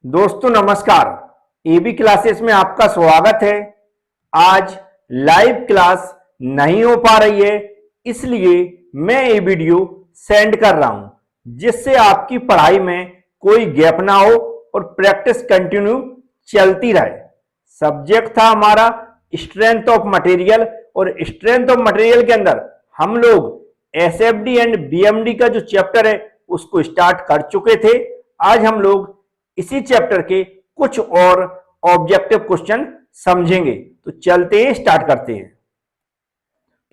दोस्तों नमस्कार, AB classes में आपका स्वागत है। आज लाइव क्लास नहीं हो पा रही है, इसलिए मैं ये वीडियो सेंड कर रहा हूं, जिससे आपकी पढ़ाई में कोई गैप ना हो और प्रैक्टिस कंटिन्यू चलती रहे। सब्जेक्ट था हमारा स्ट्रेंथ ऑफ मटेरियल, और स्ट्रेंथ ऑफ मटेरियल के अंदर हम लोग एसएफडी एंड बीएमडी का जो चैप्टर है उसको स्टार्ट कर चुके थे। आज हम लोग इसी चैप्टर के कुछ और ऑब्जेक्टिव क्वेश्चन समझेंगे। तो चलते हैं, स्टार्ट करते हैं।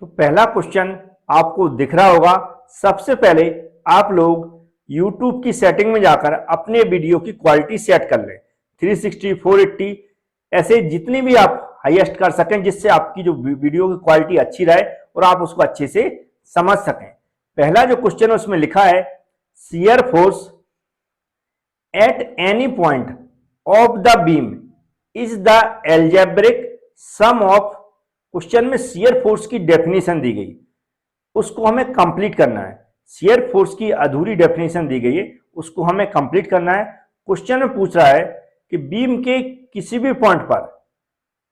तो पहला क्वेश्चन आपको दिख रहा होगा। सबसे पहले आप लोग YouTube की सेटिंग में जाकर अपने वीडियो की क्वालिटी सेट कर लें, 360, 480 ऐसे जितनी भी आप हाईएस्ट कर सकें, जिससे आपकी जो वीडियो की क्वालिटी अच्छी रहे और आप उसको अच्छे से समझ सकें। पहला जो क्वेश्चन है उसमें लिखा है shear force at any point of the beam is the algebraic sum of। Question में शियर फोर्स की डेफिनेशन दी गई, उसको हमें कंप्लीट करना है। शियर फोर्स की अधूरी डेफिनेशन दी गई है, उसको हमें कंप्लीट करना है। क्वेश्चन में पूछ रहा है कि बीम के किसी भी पॉइंट पर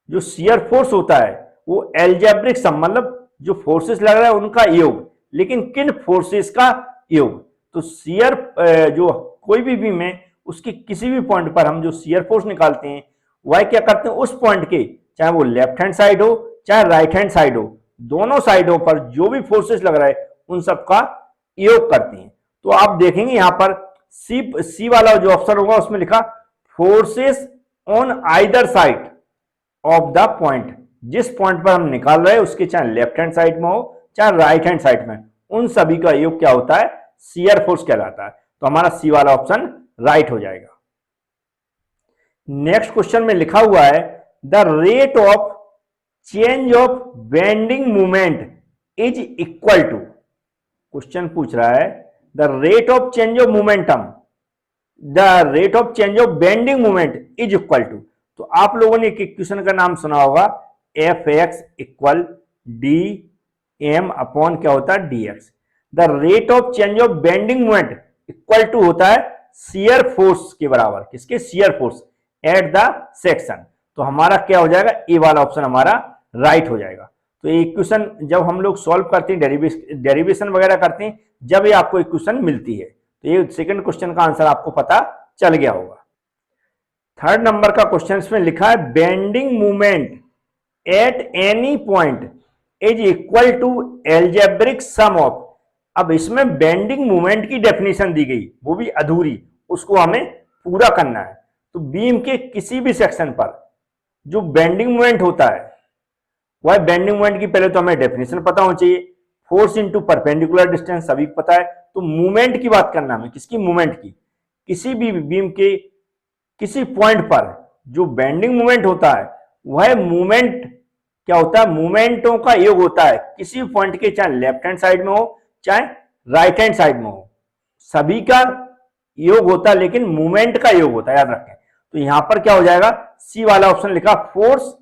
जो शियर फोर्स होता है वो एल्जेब्रिक सम, मतलब जो फोर्सेस लग रहा है उनका योग, लेकिन किन फोर्सेस का योग। तो शियर जो कोई भी बीम है उसके किसी भी पॉइंट पर हम जो शियर फोर्स निकालते हैं वह क्या करते हैं, उस पॉइंट के चाहे वो लेफ्ट हैंड साइड हो चाहे राइट हैंड साइड हो, दोनों साइडों पर जो भी फोर्सेस लग रहा है उन सब का योग करते हैं। तो आप देखेंगे यहां पर सी वाला जो ऑप्शन होगा उसमें लिखा forces on either side of the point. जिस पॉइंट पर हम निकाल रहे हैं उसके चाहे लेफ्ट हैंड साइड में हो चाहे राइट हैंड साइड में, उन सभी का योग क्या होता है, शियर फोर्स कहलाता है। तो हमारा सी वाला ऑप्शन राइट हो जाएगा। नेक्स्ट क्वेश्चन में लिखा हुआ है the rate of change of bending movement is equal to. Question पूछ रहा है the rate of change of momentum, the rate of change of bending movement is equal to. तो आप लोगों ने एक इक्वेशन का नाम सुना होगा, F X equal D M upon क्या होता है, D X. The rate of change of bending movement equal to होता है शियर फोर्स के बराबर। किसके, shear force at the section. तो हमारा क्या हो जाएगा, ए वाला ऑप्शन हमारा राइट हो जाएगा। तो ये इक्वेशन जब हम लोग सॉल्व करते हैं, डेरिवेशन वगैरह करते हैं, जब ये आपको इक्वेशन मिलती है, तो ये सेकंड क्वेश्चन का आंसर आपको पता चल गया होगा। थर्ड नंबर का क्वेश्चन इसमें लिखा है bending movement at any point is equal to algebraic sum of. अब इसमें बेंडिंग मूवमेंट की डेफिनेशन दी गई, वो भी अधूरी, उसको हमें पूरा करना है। तो बीम के किसी भी सेक्शन पर जो बेंडिंग मूवमेंट होता है, वह बेंडिंग मूवमेंट की पहले तो हमें डेफिनेशन पता होनी चाहिए। फोर्स इनटू परपेंडिकुलर डिस्टेंस सभी को पता है। तो मूवमेंट की बात करना हमें, किसकी, मूवमेंट की। किसी भी बीम के किसी पॉइंट पर जो बेंडिंग मूवमेंट होता है वह मूवमेंट क्या होता है, मूवमेंटों का योग होता है किसी पॉइंट के, चाहे लेफ्ट हैंड साइड में हो चाहे राइट हैंड साइड में हो, सभी का योग होता है, लेकिन मूवमेंट का योग होता है, याद रखें। तो यहां पर क्या हो जाएगा, सी वाला ऑप्शन लिखा, फोर्स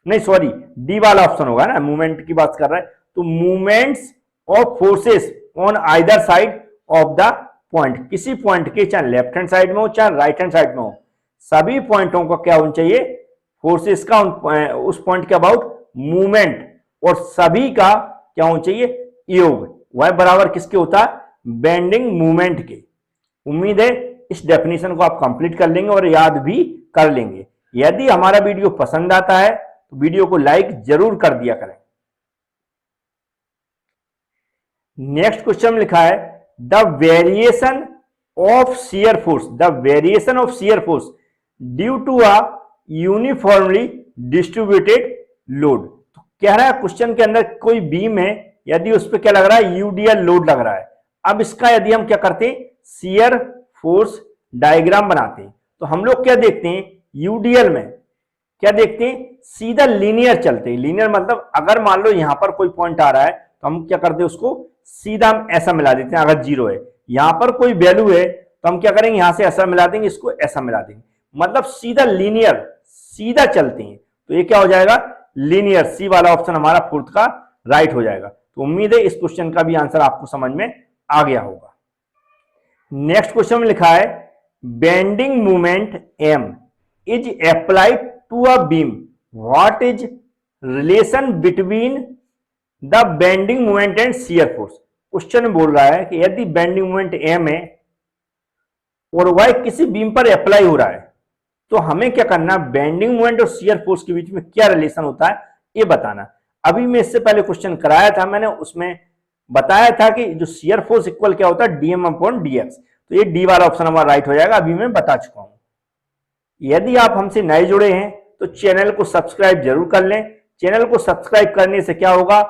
नहीं सॉरी डी वाला ऑप्शन होगा ना, मूवमेंट की बात कर रहा है। तो movements of forces on either side of the point, किसी पॉइंट के चाहे लेफ्ट हैंड साइड में हो चाहे राइट हैंड साइड में हो, सभी पॉइंटों का क्या होना चाहिए, फोर्सेस का उस पॉइंट के अबाउट मूवमेंट, और सभी का क्या होना चाहिए, योग, वह बराबर किसके होता है, बेंडिंग मूवमेंट के। उम्मीद है इस डेफिनेशन को आप कंप्लीट कर लेंगे और याद भी कर लेंगे। यदि हमारा वीडियो पसंद आता है तो वीडियो को लाइक जरूर कर दिया करें। नेक्स्ट क्वेश्चन में लिखा है the variation of shear force, the variation of shear force due to a uniformly distributed load. तो कह रहा है क्वेश्चन के अंदर कोई बीम है, यदि उस पर क्या लग रहा है, यूडीएल लोड लग रहा है। अब इसका यदि हम क्या करते हैं, शियर फोर्स डायग्राम बनाते हैं, तो हम लोग क्या देखते हैं, यूडीएल में क्या देखते हैं, सीधा लीनियर चलते हैं। लीनियर मतलब अगर मान लो यहां पर कोई पॉइंट आ रहा है तो हम क्या करते हैं, उसको सीधा हम ऐसा मिला देते हैं। अगर जीरो है, यहां पर कोई वैल्यू है तो हम क्या करेंगे, यहां से ऐसा मिला देंगे, इसको ऐसा मिला देंगे, मतलब सीधा लीनियर, सीधा चलते हैं। तो ये क्या हो जाएगा, लीनियर। सी वाला ऑप्शन हमारा फोर्थ का राइट हो जाएगा। तो उम्मीद है इस क्वेश्चन का भी आंसर आपको समझ में आ गया होगा। नेक्स्ट क्वेश्चन में लिखा है bending moment m is applied to a beam, what is relation between the bending moment and shear force? Question बोल रहा है कि यदि बेंडिंग मोमेंट m है और वह किसी बीम पर अप्लाई हो रहा है, तो हमें क्या करना, बेंडिंग मोमेंट और शियर फोर्स के बीच में क्या रिलेशन होता है ये बताना। अभी मैं इससे पहले क्वेश्चन कराया था, मैंने उसमें बताया था कि जो शियर फोर्स इक्वल क्या होता है, डीएम अपॉन डीएक्स। तो ये डी वाला ऑप्शन हमारा राइट हो जाएगा, अभी मैं बता चुका हूं। यदि आप हमसे नए जुड़े हैं तो चैनल को सब्सक्राइब जरूर कर लें। चैनल को सब्सक्राइब करने से क्या होगा,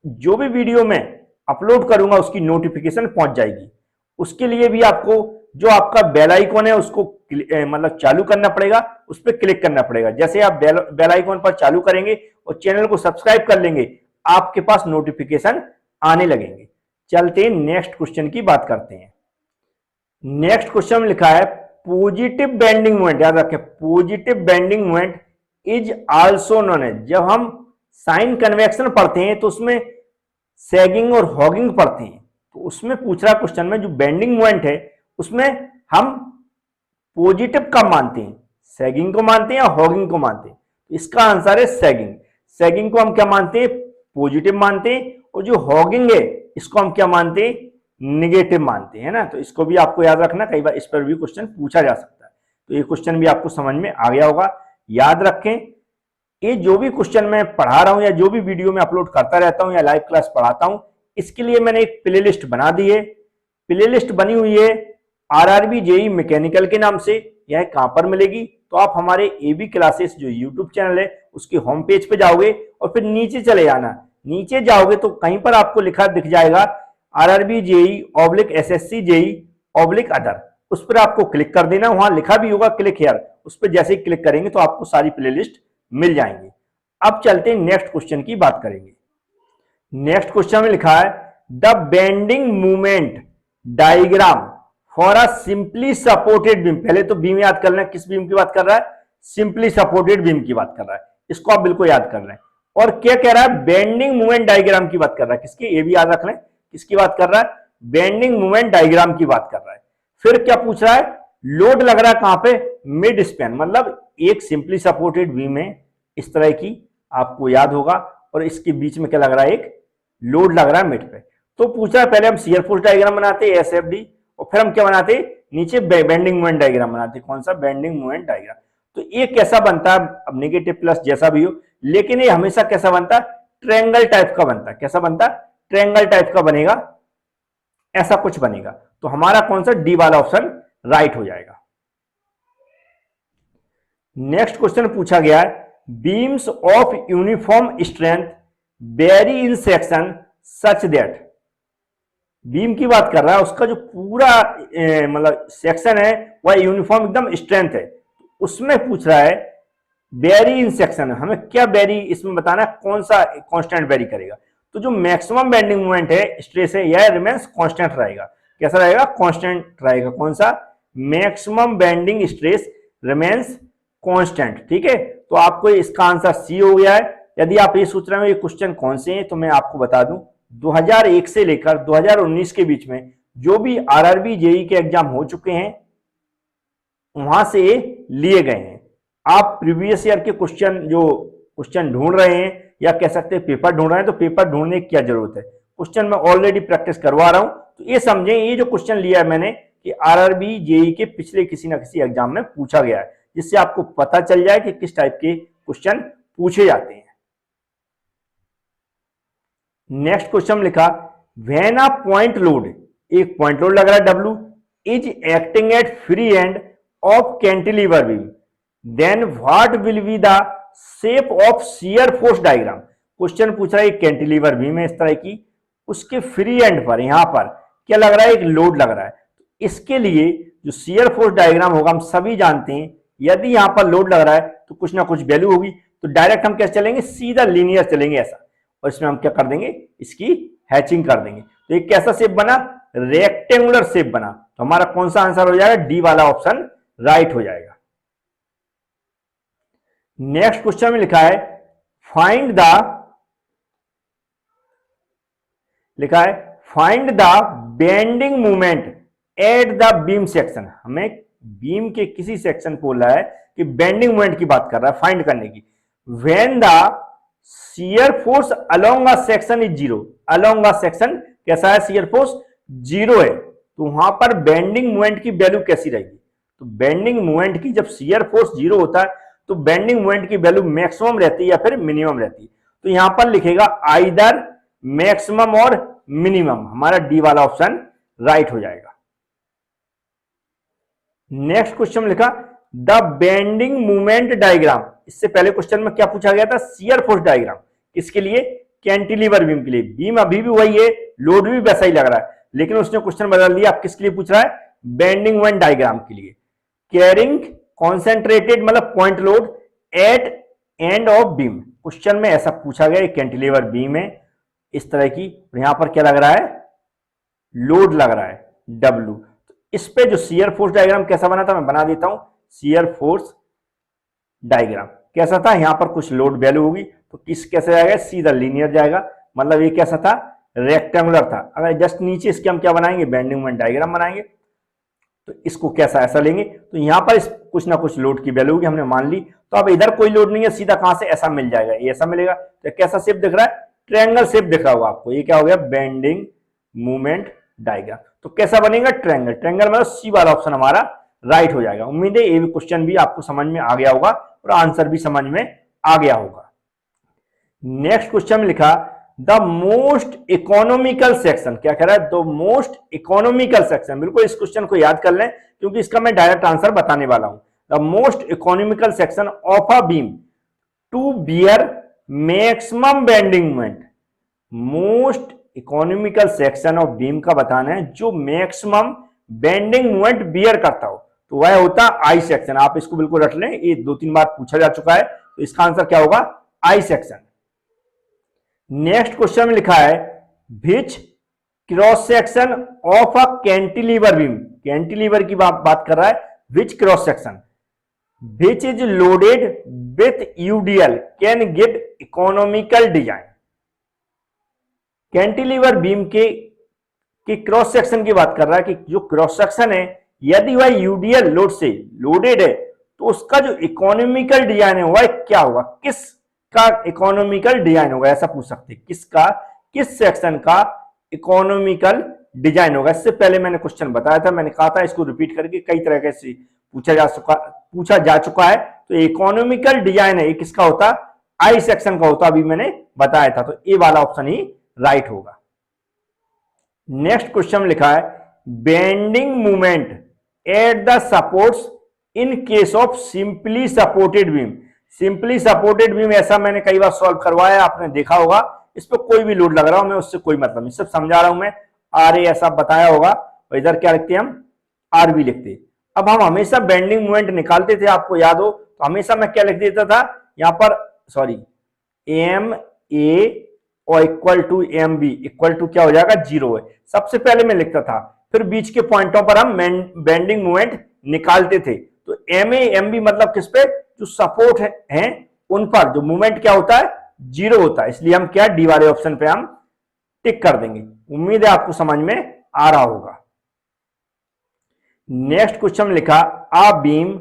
जो भी वीडियो मैं अपलोड करूंगा उसकी नोटिफिकेशन पहुंच जाएगी। उसके लिए भी आपको जो आपका बेल आइकॉन है उसको मतलब चालू करना पड़ेगा, उस पर क्लिक करना पड़ेगा। जैसे आप बेल आइकॉन पर चालू करेंगे और चैनल को सब्सक्राइब कर लेंगे, आपके पास नोटिफिकेशन आने लगेंगे। चलते हैं नेक्स्ट क्वेश्चन की बात करते हैं। नेक्स्ट क्वेश्चन में लिखा है पॉजिटिव बेंडिंग मोमेंट, याद रखें positive bending moment is also known as, जब हम साइन कन्वेक्शन पढ़ते हैं तो उसमें सैगिंग और हॉगिंग पढ़ते हैं, तो उसमें पूछ रहा क्वेश्चन में जो बेंडिंग मोमेंट है उसमें हम पॉजिटिव कब मानते हैं, सैगिंग को मानते हैं या हॉगिंग को मानते हैं? तो इसका आंसर है सैगिंग। सैगिंग को हम क्या मानते हैं, पॉजिटिव मानते हैं, और जो हॉगिंग है इसको हम क्या मानते हैं, निगेटिव मानते हैं ना। तो इसको भी आपको याद रखना, कई बार इस पर भी क्वेश्चन पूछा जा सकता है। तो ये क्वेश्चन भी आपको समझ में आ गया होगा। याद रखें, ये जो भी क्वेश्चन मैं पढ़ा रहा हूं या जो भी वीडियो में अपलोड करता रहता हूं या लाइव क्लास पढ़ाता हूं, इसके लिए मैंने एक प्लेलिस्ट बना दी है। प्लेलिस्ट बनी हुई है आरआरबी जेई मैकेनिकल के नाम से। यह कहां पर मिलेगी, तो आप हमारे एबी क्लासेस जो यूट्यूब चैनल है उसके होम पेज पे जाओगे और फिर नीचे चले जाना। नीचे जाओगे तो कहीं पर आपको लिखा दिख जाएगा RRB JE oblique SSC JE oblique other, उस पर आपको क्लिक कर देना। वहां लिखा भी होगा क्लिक हियर, उस पर जैसे ही क्लिक करेंगे तो आपको सारी प्लेलिस्ट मिल जाएंगी। अब चलते हैं नेक्स्ट क्वेश्चन की बात करेंगे। नेक्स्ट क्वेश्चन में लिखा है the bending movement diagram for a simply supported beam. पहले तो बीम याद कर लें, किस बीम की बात कर रहा है, सिंपली सपोर्टेड बीम की बात कर रहा है, इसको आप बिल्कुल याद कर लें। और क्या कह रहा है, बेंडिंग मूवमेंट डायग्राम की बात कर रहा है, किसकी, ये भी याद रख लें, किसकी बात कर रहा है, बेंडिंग मूवमेंट डायग्राम की बात कर रहा है। फिर क्या पूछ रहा है, लोड लग रहा है कहां पे, मिड स्पैन, मतलब एक सिंपली सपोर्टेड बीम है इस तरह की, आपको याद होगा, और इसके बीच में क्या लग रहा है, एक लोड लग रहा है मिड पे। तो पूछ रहा है पहले हम शियर फोर्स डायग्राम बनाते हैं एसएफडी, और फिर हम क्या बनाते हैं, नीचे बेंडिंग मूवमेंट डायग्राम बनाते हैं। कौन सा, बेंडिंग मूवमेंट डायग्राम। तो ये कैसा बनता है, अब नेगेटिव प्लस जैसा भी हो, लेकिन ये हमेशा कैसा बनता है, ट्रायंगल टाइप का बनता है। कैसा बनता है, ट्रायंगल टाइप का बनेगा, ऐसा कुछ बनेगा। तो हमारा कौन सा, डी वाला ऑप्शन राइट हो जाएगा। नेक्स्ट क्वेश्चन पूछा गया है beams of uniform strength very in section such that. Beam की बात कर रहा है, उसका जो पूरा मतलब सेक्शन है वह यूनिफॉर्म एकदम स्ट्रेंथ है। उसमें पूछ रहा है वेरी इन सेक्शन, हमें क्या वेरी इसमें बताना है, कौन सा कांस्टेंट वेरी करेगा। तो जो मैक्सिमम बेंडिंग मोमेंट है, स्ट्रेस है, यह रिमेंस कांस्टेंट रहेगा। कैसा रहेगा, कांस्टेंट रहेगा। कौन सा, maximum bending stress remains constant. ठीक है, तो आपको इसका आंसर सी हो गया है। यदि आप ये सोच रहे हो ये क्वेश्चन कौन से हैं, तो मैं आपको बता दूं 2001 से लेकर 2019 के बीच में जो भी आरआरबी जेई के एग्जाम हो चुके हैं वहां से लिए गए हैं। आप प्रीवियस ईयर के क्वेश्चन जो क्वेश्चन ढूंढ रहे हैं या कह सकते हैं पेपर ढूंढ रहे हैं, तो पेपर ढूंढने की क्या जरूरत है, क्वेश्चन मैं ऑलरेडी प्रैक्टिस करवा रहा हूं। तो ये समझें, ये जो क्वेश्चन लिया है मैंने कि आरआरबी जेई के पिछले किसी ना किसी एग्जाम में पूछा गया है, जिससे आपको पता चल जाए कि किस टाइप के क्वेश्चन पूछे जाते हैं। नेक्स्ट क्वेश्चन लिखा व्हेन अ पॉइंट लोड, एक पॉइंट लोड लग रहा है W, is acting at free end of cantilever beam, then what will be the shape of shear force diagram. Question पूछ रहा है कैंटिलीवर बीम है इस तरह की, उसके फ्री एंड पर यहां पर क्या लग रहा है, एक लोड लग रहा है। इसके लिए जो शियर फोर्स डायग्राम होगा, हम सभी जानते हैं यदि यहां पर लोड लग रहा है तो कुछ ना कुछ वैल्यू होगी, तो डायरेक्ट हम कैसे चलेंगे, सीधा लीनियर चलेंगे ऐसा, और इसमें हम क्या कर देंगे, इसकी हैचिंग कर देंगे। तो एक कैसा शेप बना, रेक्टेंगुलर शेप बना। तो हमारा कौन सा आंसर हो जाएगा, डी वाला ऑप्शन राइट हो जाएगा। नेक्स्ट क्वेश्चन में लिखा है find the, find the bending movement at the beam section. हमें बीम के किसी सेक्शन को बोला है कि बेंडिंग मोमेंट की बात कर रहा है फाइंड करने की। When the shear force along a section is zero, along a section कैसा है, शियर फोर्स जीरो है, तो वहां पर बेंडिंग मोमेंट की वैल्यू कैसी रहेगी? तो बेंडिंग मोमेंट की, जब शियर फोर्स जीरो होता है तो बेंडिंग मोमेंट की वैल्यू मैक्सिमम रहती है या फिर मिनिमम रहती है। तो यहां पर लिखेगा आइदर मैक्सिमम और मिनिमम, हमारा डी वाला ऑप्शन राइट हो जाएगा। नेक्स्ट क्वेश्चन में लिखा द बेंडिंग मोमेंट डायग्राम। इससे पहले क्वेश्चन में क्या पूछा गया था, शियर फोर्स डायग्राम किसके लिए, कैंटिलीवर बीम के लिए। बीम अभी भी वही है, लोड भी वैसा ही लग रहा है, लेकिन उसने क्वेश्चन बदल दिया, अब किसके लिए पूछ रहा है, बेंडिंग मोमेंट डायग्राम के लिए। कैरिंग कॉन्सेंट्रेटेड मतलब point load at end of beam, question में ऐसा पूछा गया, कैंटिलीवर बीम है इस तरह की, यहां पर क्या लग रहा है, लोड लग रहा है W। तो इस पे जो शियर फोर्स डायग्राम कैसा बना था मैं बना देता हूं। शियर फोर्स डायग्राम कैसा था, यहां पर कुछ लोड वैल्यू होगी तो किस कैसे जाएगा, सीधा लीनियर जाएगा, मतलब ये कैसा था, रेक्टेंगुलर था। अगर जस्ट नीचे इसके हम क्या बनाएंगे, बेंडिंग मोमेंट डायग्राम बनाएंगे, तो इसको कैसा ऐसा लेंगे, तो यहां पर कुछ ना कुछ लोड की वैल्यू होगी, हमने मान ली। तो अब इधर कोई लोड नहीं है, सीधा कहां से ऐसा मिल जाएगा, ये ऐसा मिलेगा। तो कैसा शेप दिख रहा है, ट्रायंगल शेप दिख रहा होगा आपको, ये क्या हो गया, बेंडिंग मूवमेंट डायग्राम। तो कैसा बनेगा, ट्रायंगल। ट्रायंगल मतलब सी वाला ऑप्शन हमारा राइट हो जाएगा। उम्मीद है ये भी क्वेश्चन भी आपको समझ में आ गया होगा और आंसर भी समझ में आ गया होगा। नेक्स्ट क्वेश्चन में लिखा द मोस्ट इकोनॉमिकल सेक्शन, क्या कह रहा है, द मोस्ट इकोनॉमिकल सेक्शन। बिल्कुल इस क्वेश्चन को याद कर लें क्योंकि इसका मैं डायरेक्ट आंसर बताने वाला हूं। The most economical section of a beam to bear maximum bending moment. Most economical section of beam का बताना है जो मैक्सिमम बेंडिंग मोमेंट बियर करता हो, तो वह होता है आई सेक्शन। आप इसको बिल्कुल रख लें, ये 2-3 बार पूछा जा चुका है, तो इसका आंसर क्या होगा, आई सेक्शन। नेक्स्ट क्वेश्चन में लिखा है विच cross section of a cantilever beam. Cantilever की बात कर रहा है, विच cross section which is loaded with UDL can give economical design. Cantilever beam के क्रॉस सेक्शन की बात कर रहा है कि जो क्रॉस सेक्शन है यदि वह यूडीएल लोड से लोडेड है तो उसका जो इकोनॉमिकल डिजाइन है वह क्या होगा, किसका इकोनॉमिकल डिजाइन होगा, ऐसा पूछ सकते हैं, किसका, किस सेक्शन का इकोनॉमिकल डिजाइन होगा। इससे पहले मैंने क्वेश्चन बताया था, मैंने कहा था इसको रिपीट करके कई तरह से पूछा जा चुका है। तो इकोनॉमिकल डिजाइन है ये किसका होता, आई सेक्शन का होता, अभी मैंने बताया था, तो ए वाला ऑप्शन ही राइट होगा। नेक्स्ट क्वेश्चन में लिखा है bending movement at the supports in case of simply supported beam. Simply supported beam ऐसा मैंने कई बार सॉल्व करवाया, आपने देखा होगा, इस पर कोई भी लोड लग रहा हूं मैं, उससे कोई मतलब नहीं, सिर्फ समझा रहा हूं मैं। आर ए ऐसा बताया होगा, और इधर क्या लिखते हैं हम, आर बी लिखते हैं। अब हम हमेशा बेंडिंग मूवमेंट निकालते थे, आपको याद हो तो हमेशा मैं क्या लिख देता था यहां पर, सॉरी, एम ए और equal to M B equal to क्या हो जाएगा, जीरो है, सबसे पहले मैं लिखता था, फिर बीच के पॉइंटों पर हम बेंडिंग मूवमेंट निकालते थे। तो एम ए एम बी मतलब किस पे, जो सपोर्ट है उन पर जो मूवमेंट क्या होता है, जीरो होता है, इसलिए हम क्या डी वाले ऑप्शन पे हम टिक कर देंगे। उम्मीद है आपको समझ में आ रहा होगा। नेक्स्ट क्वेश्चन में लिखा आ बीम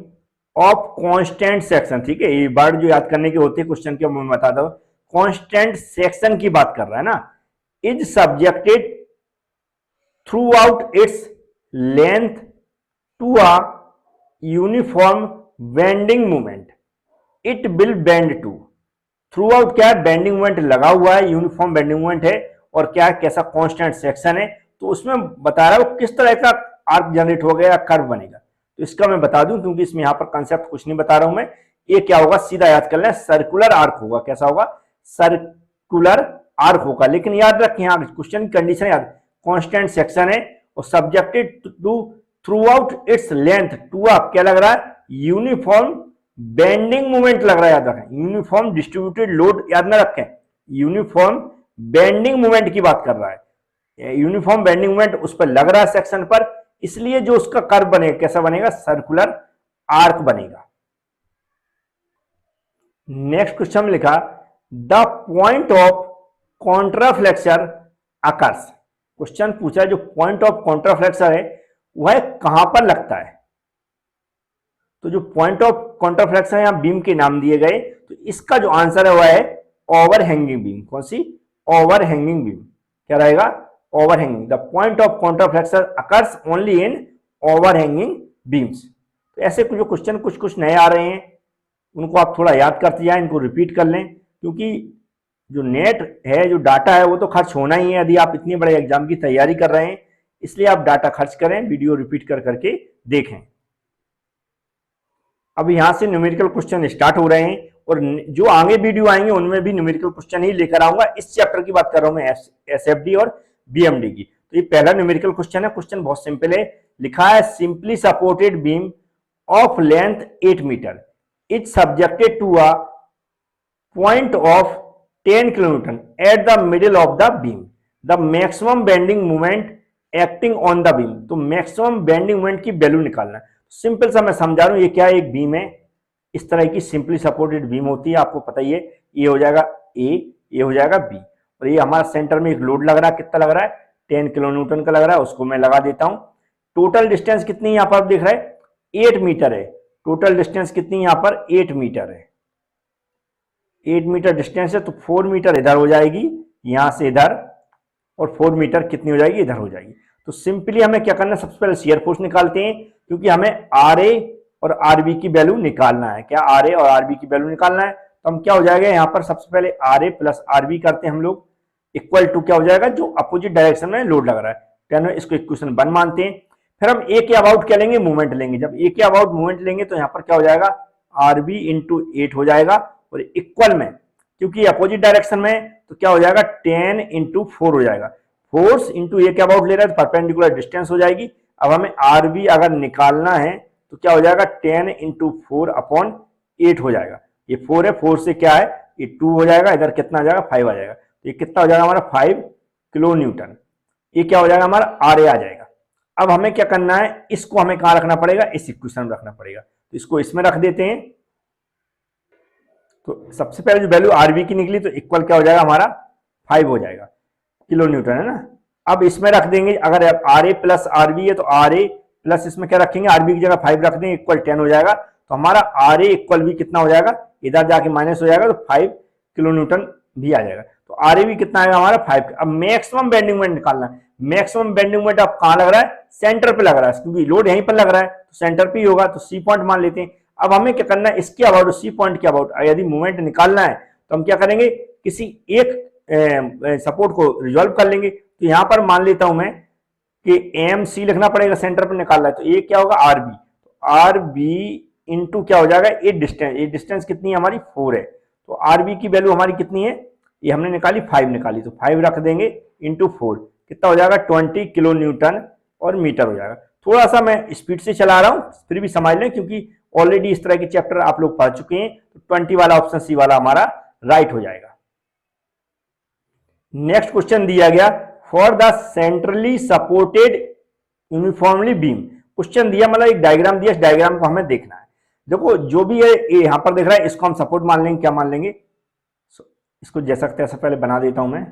ऑफ कांस्टेंट सेक्शन, ठीक है, ये वर्ड जो याद करने के होते हैं क्वेश्चन के, मैं बता दो, कांस्टेंट सेक्शन की बात कर रहा है ना, is subjected throughout its length to a uniform bending movement, it will bend to. Throughout क्या है, बेंडिंग मूवमेंट लगा हुआ है, यूनिफॉर्म बेंडिंग मूवमेंट है, और क्या कैसा कांस्टेंट सेक्शन है, तो उसमें बता रहा है किस तरह का आर्क जनरेट हो गया, कर्व बनेगा। तो इसका मैं बता दूं क्योंकि इसमें यहां पर कंसेप्ट कुछ नहीं बता रहा हूं मैं, ये क्या होगा, सीधा याद कर लें, सर्कुलर आर्क होगा। कैसा होगा, सर्कुलर आर्क होगा। लेकिन याद रखें यहां क्वेश्चन की कंडीशन याद, कांस्टेंट सेक्शन है और subjected to throughout its length to up क्या लग रहा है, यूनिफॉर्म बेंडिंग मूवमेंट लग रहा है, याद रखें, यूनिफॉर्म डिस्ट्रीब्यूटेड लोड याद ना रखें, यूनिफॉर्म बेंडिंग मूवमेंट की बात कर रहा है, यूनिफॉर्म बेंडिंग मूवमेंट उस पर लग रहा है सेक्शन पर, इसलिए जो उसका कर्व बनेगा कैसा बनेगा, सर्कुलर आर्क बनेगा। नेक्स्ट क्वेश्चन में लिखा the point of contraflexure occurs. Question पूछा जो पॉइंट ऑफ कॉन्ट्राफ्लेक्सर है वह कहां पर लगता है, तो जो पॉइंट ऑफ कॉन्ट्राफ्लेक्शन यहाँ बीम के नाम दिए गए, तो इसका जो आंसर है वह है ओवर हैंगिंग बीम। कौन सी? Over hanging beam. क्या रहेगा? Over hanging. The point of contraflexion occurs only in over hanging beams. तो ऐसे जो क्वेश्चन कुछ कुछ नए आ रहे हैं उनको आप थोड़ा याद करते जाएं, इनको रिपीट कर लें, क्योंकि जो नेट है, जो डाटा है, वो तो खर्च होना ही है यदि आप इतने बड़े एग्जाम की तैयारी कर रहे हैं। इसलिए आप डाटा खर्च करें, वीडियो रिपीट कर करके देखें। अब यहां से न्यूमेरिकल क्वेश्चन स्टार्ट हो रहे हैं और जो आगे वीडियो आएंगे उनमें भी न्यूमेरिकल क्वेश्चन ही लेकर आऊंगा। इस चैप्टर की बात कर रहा हूं मैं, एसएफडी और बीएमडी की। तो ये पहला न्यूमेरिकल क्वेश्चन है। क्वेश्चन बहुत सिंपल है। लिखा है simply supported beam of length 8 metre is subjected to a point of 10 kilonewton at the middle of the beam. The maximum bending moment acting on the beam. तो maximum bending moment की value निकालना है। Simple सा मैं समझा रहा हूं। ये क्या है? एक बीम है, इस तरह की सिंपली सपोर्टेड बीम होती है, आपको पता ही है। ये हो जाएगा ए, ये हो जाएगा बी, और ये हमारा सेंटर में एक लोड लग रहा है। कितना लग रहा है? 10 किलो न्यूटन का लग रहा है। उसको मैं लगा देता हूं। टोटल डिस्टेंस कितनी यहां पर आप देख रहे हैं? 8 मीटर है। टोटल डिस्टेंस कितनी यहां पर? 8 मीटर है। 8 मीटर डिस्टेंस है, तो 4 मीटर इधर हो जाएगी यहां से इधर, और 4 मीटर कितनी हो जाएगी? इधर हो जाएगी। तो सिंपली हमें क्या करना है? सबसे पहले शियर फोर्स निकालते हैं, क्योंकि हमें आर ए और आरबी की वैल्यू निकालना है। क्या? आर ए और आरबी की वैल्यू निकालना है। तो हम क्या हो जाएगा यहाँ पर? सबसे पहले आर ए प्लस आरबी करते हैं हम लोग, इक्वल टू क्या हो जाएगा? जो अपोजिट डायरेक्शन में लोड लग रहा है, टेन, इसको इक्वेशन 1 मानते हैं। फिर हम ए के अबाउट क्या लेंगे? मूवमेंट लेंगे। जब ए के अबाउट मूवमेंट लेंगे तो यहाँ पर क्या हो जाएगा? आरबी इंटू 8 हो जाएगा, और इक्वल में, क्योंकि अपोजिट डायरेक्शन में, तो क्या हो जाएगा? 10 इंटू 4 हो जाएगा। फोर्स इंटू ए के अबाउट ले रहा है तो परपेंडिकुलर डिस्टेंस हो जाएगी। अब हमें आरबी अगर निकालना है तो क्या हो जाएगा? 10 इंटू 4 अपॉन 8 हो जाएगा। ये 4 है, 4 से क्या है? ये 2 हो जाएगा। इधर कितना आ जाएगा? 5 आ जाएगा। तो ये कितना हो जाएगा हमारा? 5 किलो न्यूटन। ये क्या हो जाएगा हमारा? आर ए आ जाएगा। अब हमें क्या करना है? इसको हमें कहां रखना पड़ेगा? इस इक्वेशन में रखना पड़ेगा। तो इसको इसमें रख देते हैं। तो सबसे पहले जो वैल्यू आरबी की निकली, तो इक्वल क्या हो जाएगा हमारा? 5 हो जाएगा, किलो न्यूटन है ना। अब इसमें रख देंगे, अगर आर ए प्लस आरबी है तो आर ए प्लस इसमें क्या रखेंगे? आरबी की जगह 5 रख देंगे, इक्वल 10 हो जाएगा। तो हमारा आर ए इक्वल भी कितना हो जाएगा? इधर जाके माइनस हो जाएगा, तो 5 किलो न्यूटन भी आ जाएगा। तो आर ए भी कितना आएगा हमारा? 5। अब मैक्सिमम बेंडिंग मोमेंट निकालना है। मैक्सिमम बेंडिंग मोमेंट अब कहां लग रहा है? सेंटर पे लग रहा है, क्योंकि लोड यहीं पर लग रहा है, तो सेंटर पे ही होगा। तो सी पॉइंट मान लेते हैं। अब हमें क्या करना है? इसके अबाउट, सी पॉइंट के अबाउट यदि मूवमेंट निकालना है तो हम क्या करेंगे? किसी एक सपोर्ट को रिजॉल्व कर लेंगे। तो यहां पर मान लेता हूं मैं कि एम सी लिखना पड़ेगा, सेंटर पर निकालना है। तो ये क्या होगा? R B. तो आर बी इंटू क्या हो जाएगा? ये डिस्टेंस। ये डिस्टेंस कितनी है हमारी? 4 है। तो आर बी की वैल्यू हमारी कितनी है? ये हमने निकाली 5 निकाली, तो 5 रख देंगे इंटू 4, कितना हो जाएगा? 20 किलो न्यूटन और मीटर हो जाएगा। थोड़ा सा मैं स्पीड से चला रहा हूं, फिर भी समझ लें, क्योंकि ऑलरेडी इस तरह के चैप्टर आप लोग पढ़ चुके हैं। तो 20 वाला ऑप्शन सी वाला हमारा राइट हो जाएगा। नेक्स्ट क्वेश्चन दिया गया, for the centrally supported uniformly beam. Question दिया, मतलब एक डायग्राम दिया, इस डायग्राम को हमें देखना है। देखो जो भी है ये यहां पर दिख रहा है, इसको हम सपोर्ट मान लेंगे। क्या मान लेंगे? इसको जैसा तैसा पहले बना देता हूं मैं।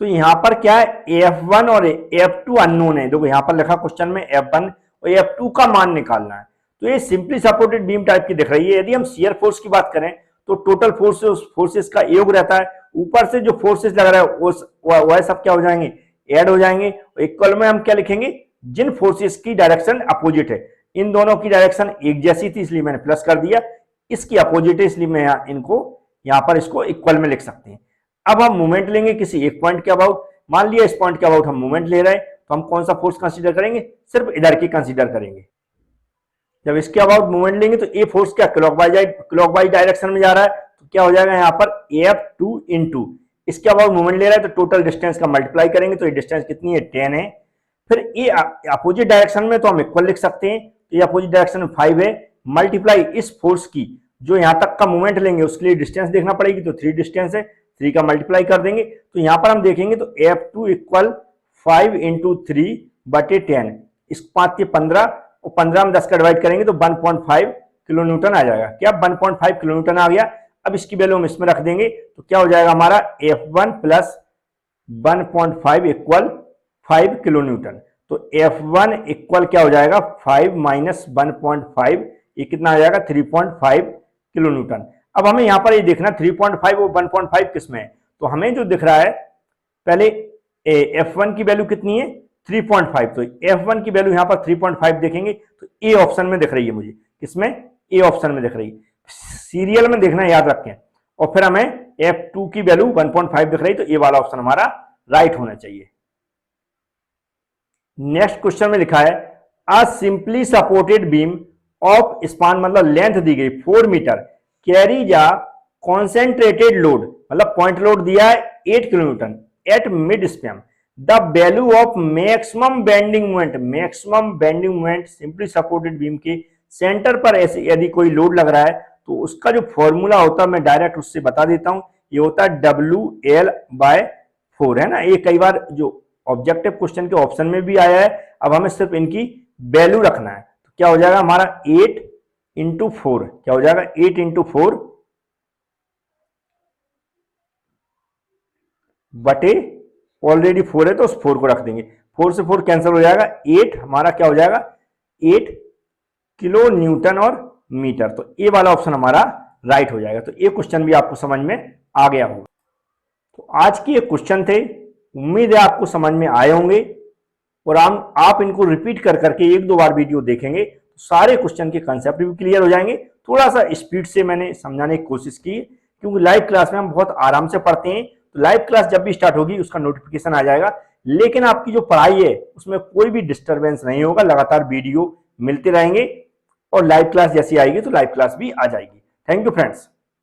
तो यहां पर क्या है? F1 और F2 अननोन है। देखो यहां पर लिखा क्वेश्चन में F1 और F2 का मान निकालना है। तो ये सिंपली सपोर्टेड बीम टाइप की दिख रही है। यदि हम शियर फोर्स की बात करें तो टोटल फोर्सेस का योग रहता है। ऊपर से जो फोर्सेस लग रहा है वह सब क्या हो जाएंगे? ऐड हो जाएंगे। इक्वल में हम क्या लिखेंगे? जिन फोर्सेस की डायरेक्शन अपोजिट है। इन दोनों की डायरेक्शन एक जैसी थी, इसलिए मैंने प्लस कर दिया। इसकी अपोजिट है, इसलिए मैं यहां पर इसको इक्वल में लिख सकते हैं। अब हम मूवमेंट लेंगे किसी एक पॉइंट के अबाउट। मान लिया इस पॉइंट के अबाउट हम मूवमेंट ले रहे हैं, तो हम कौन सा फोर्स कंसीडर करेंगे? सिर्फ इधर की कंसीडर करेंगे। जब इसके अबाउट मूवमेंट लेंगे तो ये फोर्स क्या क्लॉकवाइज डायरेक्शन में जा रहा है, तो क्या हो जाएगा यहाँ पर F2 इंटू इसके अबाउट मूवमेंट ले रहा है, तो टोटल डिस्टेंस का मल्टीप्लाई करेंगे। तो ये डिस्टेंस कितनी है? 10 है। फिर ये अपोजिट डायरेक्शन में तो हम इक्वल लिख सकते हैं। तो ये अपोजिट डायरेक्शन में 5 है, मल्टीप्लाई इस फोर्स की जो यहां तक का मूवमेंट लेंगे उसके लिए डिस्टेंस देखना पड़ेगी। तो 3 डिस्टेंस है, 3 का मल्टीप्लाई कर देंगे। तो यहां पर हम देखेंगे तो F2 इक्वल 5 इंटू 3 बटे 10, इस 5 के 15 और 15 में 10 का डिवाइड करेंगे तो 1.5 किलो न्यूटन आ जाएगा। क्या? 1.5 किलो न्यूटन आ गया। अब इसकी वैल्यू हम इसमें रख देंगे, तो क्या हो जाएगा हमारा? F1 plus 1.5 equal 5 kilo Newton. तो F1 इक्वल क्या हो जाएगा 5 माइनस 1.5, ये कितना आ जाएगा 3.5 किलो न्यूटन। अब हमें यहां पर ये देखना 3.5 और 1.5 किस में है, तो हमें जो दिख रहा है पहले F1 की वैल्यू कितनी है 3.5, तो F1 की वैल्यू यहां पर 3.5 देखेंगे तो ए ऑप्शन में दिख रही है मुझे, किसमें ए ऑप्शन में दिख रही है, सीरियल में देखना याद रखें। और फिर हमें F2 की वैल्यू 1.5 दिख रही, तो ए वाला ऑप्शन हमारा राइट होना चाहिए। नेक्स्ट क्वेश्चन में लिखा है a simply supported beam of span, मतलब लेंथ दी गई 4 metre, carries a concentrated load, मतलब पॉइंट लोड दिया है 8 kilo newton at mid span, the value of maximum bending moment, maximum bending moment simply supported beam के centre पर ऐसे यदि कोई लोड लग रहा है तो उसका जो फॉर्मूला होता है मैं डायरेक्ट उससे बता देता हूं, ये होता है WL/4 है ना। ये कई बार जो ऑब्जेक्टिव क्वेश्चन के ऑप्शन में भी आया है। अब हमें सिर्फ इनकी वैल्यू रखना है, तो क्या हो जाएगा हमारा 8 इंटू 4, क्या हो जाएगा 8 इंटू 4 बटे ऑलरेडी 4 है तो उस 4 को रख देंगे, 4 से 4 कैंसिल हो जाएगा, 8 हमारा क्या हो जाएगा 8 किलो न्यूटन और मीटर, तो ये वाला ऑप्शन हमारा राइट हो जाएगा। तो ये क्वेश्चन भी आपको समझ में आ गया होगा। तो आज के ये क्वेश्चन थे, उम्मीद है आपको समझ में आए होंगे और आप इनको रिपीट कर करके 1-2 बार वीडियो देखेंगे तो सारे क्वेश्चन के कंसेप्ट भी क्लियर हो जाएंगे। थोड़ा सा स्पीड से मैंने समझाने की कोशिश की क्योंकि लाइव क्लास में हम बहुत आराम से पढ़ते हैं, तो लाइव क्लास जब भी स्टार्ट होगी उसका नोटिफिकेशन आ जाएगा, लेकिन आपकी जो पढ़ाई है उसमें कोई भी डिस्टर्बेंस नहीं होगा, लगातार वीडियो मिलते रहेंगे और लाइव क्लास जैसी आएगी तो लाइव क्लास भी आ जाएगी। Thank you friends.